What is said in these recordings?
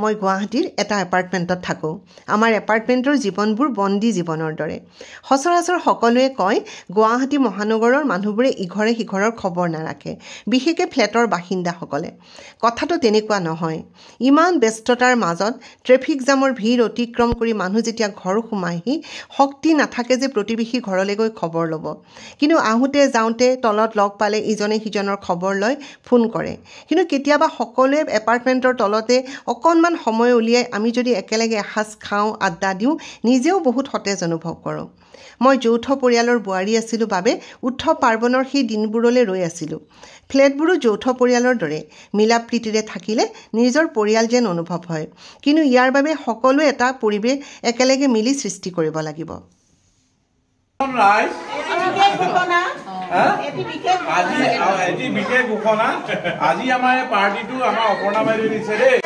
মই গুৱাহাটীৰ এটা এপাৰ্টমেণ্টত থাকোঁ। আমাৰ এপাৰ্টমেণ্টৰ জীৱনবোৰ বন্দী জীৱনৰ দৰে। সচৰাচৰ সকলোৱে কয় গুৱাহাটী মহানগৰৰ মানুহবোৰে ইঘৰে সিঘৰৰ খবৰ নাৰাখে, বিশেষকৈ ফ্লেটৰ বাসিন্দাসকলে। কথাটো তেনেকুৱা নহয়। ইমান ব্যস্ততাৰ মাজত ট্ৰেফিক জামৰ ভিৰ অতিক্ৰম কৰি মানুহ যেতিয়া ঘৰ সোমায়হি, শক্তি নাথাকে যে প্ৰতিবেশী ঘৰলৈ গৈ খবৰ ল'ব। কিন্তু আহোঁতে যাওঁতে তলত লগ পালে ইজনে সিজনৰ খবৰ লৈ ফোন কৰে। কিন্তু কেতিয়াবা সকলোৱে এপাৰ্টমেণ্টৰ তলতে অকণমান সময় উলিয়াই আমি যদি একেলগে এসাঁজ খাওঁ, আড্ডা দিওঁ, নিজেও বহুত সতেজ অনুভৱ কৰোঁ। মই যৌথ পৰিয়ালৰ বোৱাৰী আছিলোঁ বাবে উৎসৱ পাৰ্বণৰ সেই দিনবোৰলৈ ৰৈ আছিলোঁ। ফ্লেটবোৰো যৌথ পৰিয়ালৰ দৰে মিলা প্ৰীতিৰে থাকিলে নিজৰ পৰিয়াল যেন অনুভৱ হয়। কিন্তু ইয়াৰ বাবে সকলোৱে এটা পৰিৱেশ একেলগে মিলি সৃষ্টি কৰিব লাগিব। আজি আমাৰ পাৰ্টিটো আমাৰ অপৰ্ণা বাইদেউ দিছে দেই।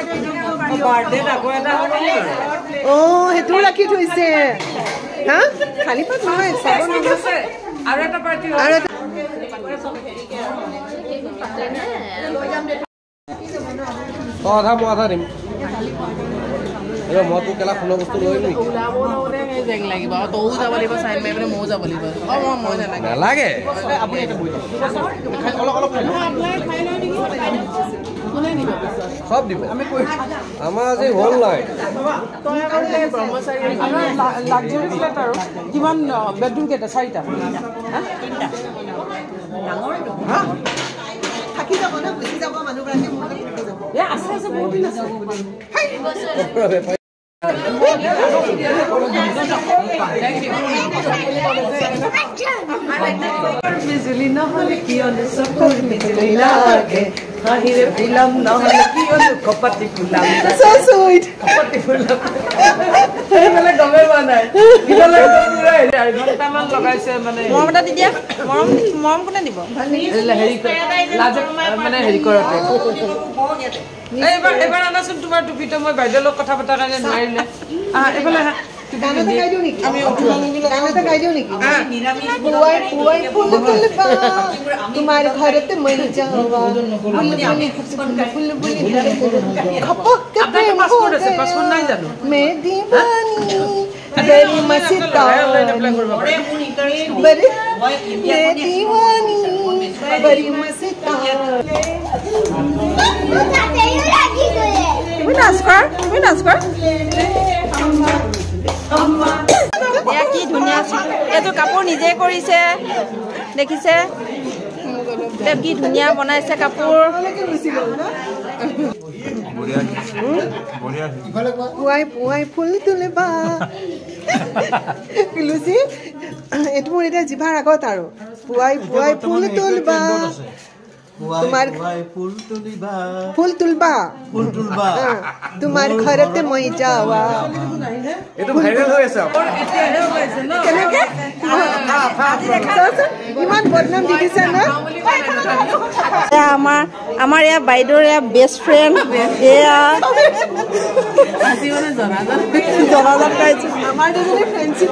সেইটো ৰাখি থৈছে। হা খালী পাত নহয়, আৰু এটা পাৰ্টি আধা দিম। মই তোৰ কেলা ফোনৰ বস্তু লৈ নেকি? লাগিব তয়ো যাব লাগিব, চাইন মাৰি পেলাই ময়ো যাব লাগিব। মই নালাগে। সব দিব। আমাৰ আজি হ'ল নাই। লাক্সাৰী ফ্লেট আৰু কিমান বেডৰুম কেইটা? 4টা। থাকি যাব না, গুচি যাব মানুহগৰাকী। আছে বহুত দিন আছে। বিজুলী নহলে কি চকুৰ বিজুলী লাগে, হাঁহিৰে ফুলাম নহলে কি কপাটি ফুলাম। কপাটি ফুলাম সেইফালে গমেই পোৱা নাই। ঘণ্টামান লগাইছে মানে। মৰম এটা দি দিয়া। মৰম কোনে দিব? মানে হেৰি কৰোঁতে এইবাৰ আনাচোন তোমাৰ টুপিটো। মই বাইদেউৰ লগত কথা পতাৰ কাৰণে নোৱাৰিলে। এইফালে তোমাৰ ঘৰতে মই যাবা নাই জানো কি ধুনীয়া। এইটো কাপোৰ নিজে কৰিছে, দেখিছে কি ধুনীয়া বনাইছে কাপোৰ। পুৱাই ফুল তুলিবা। লুচি এইটো মোৰ এতিয়া জিভাৰ আগত আৰু পুৱাই ফুল তুলিবা। তোমাৰ ফুল তুলবা তোমাৰ ঘৰতে মই যাৱা। এইটো ভাইৰেল হৈ আছে। কেনেকে ইমান বদনাম দি দিছে না। আমাৰ এয়া বাইদেউৰ এয়া বেষ্ট ফ্ৰেণ্ড। এয়া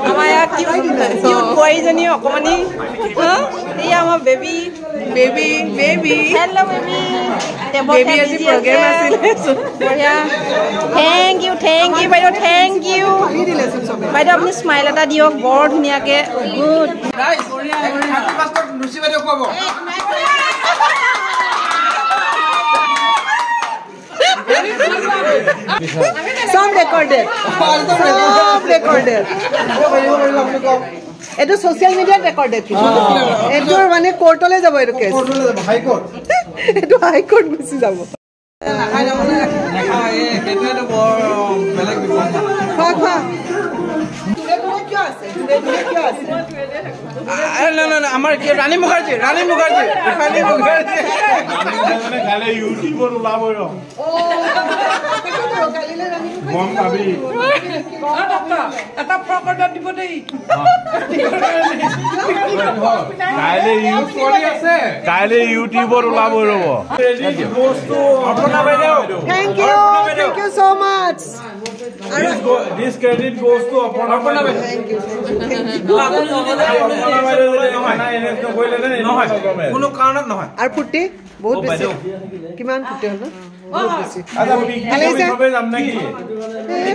আমাৰ এয়া বোৱাৰীজনী অকমানি। এয়া আমাৰ baby. Hello' baby. Thank you বাইদেউ, থেংক ইউ বাইদেউ। আপুনি স্মাইল এটা দিয়ক বৰ ধুনীয়াকে। গুড। সব ৰেকৰ্ডেড। এইটো সোশ্যাল মিডিয়াত ৰেকৰ্ডেড। এইটো মানে কোৰ্টলৈ যাব। এইটো কেছ এইটো হাইকোৰ্ট গুচি যাব। আমাৰ ৰাণী মুখাৰ্জী ইউটিউবত ওলাব এটা প্ৰকটত দিব দেই। কাইলৈ ইউটিউবত ওলাব ৰ'ব। Thank you so much. This credit goes to Aparna Baydew. Thank you. কোনো কাৰণত নহয়। আৰু ফুটি বহুত বেছি। কিমান ফুটি হ'ল? বহুত বেছি আচ্ছা পিকনিক সবে যাম নাকি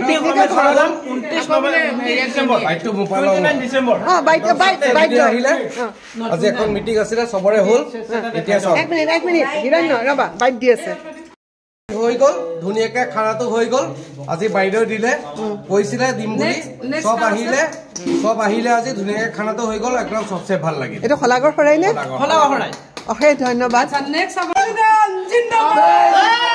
পিকনিকৰ ঘৰত 29 ডিসেম্বৰ বাইক আহিলে আজি এখন মিটিং আছিলে সবৰে হ'ল এতিয়া সব এক মিনিট হিৰণ্য ৰবা বাইক দি আছে হৈ গ'ল ধুনীয়াকে খানাটো হৈ গ'ল আজি বাইদেউ দিলে কৈছিলে দিম বুলি সব আহিলে আজি ধুনীয়াকে খানাটো হৈ গ'ল একদম সবচে ভাল লাগিল এইটো খলাগৰ ফৰাই নে খলাগৰ ফৰাই অশেষ ধন্যবাদ নেক্সট জিন্দাবাদ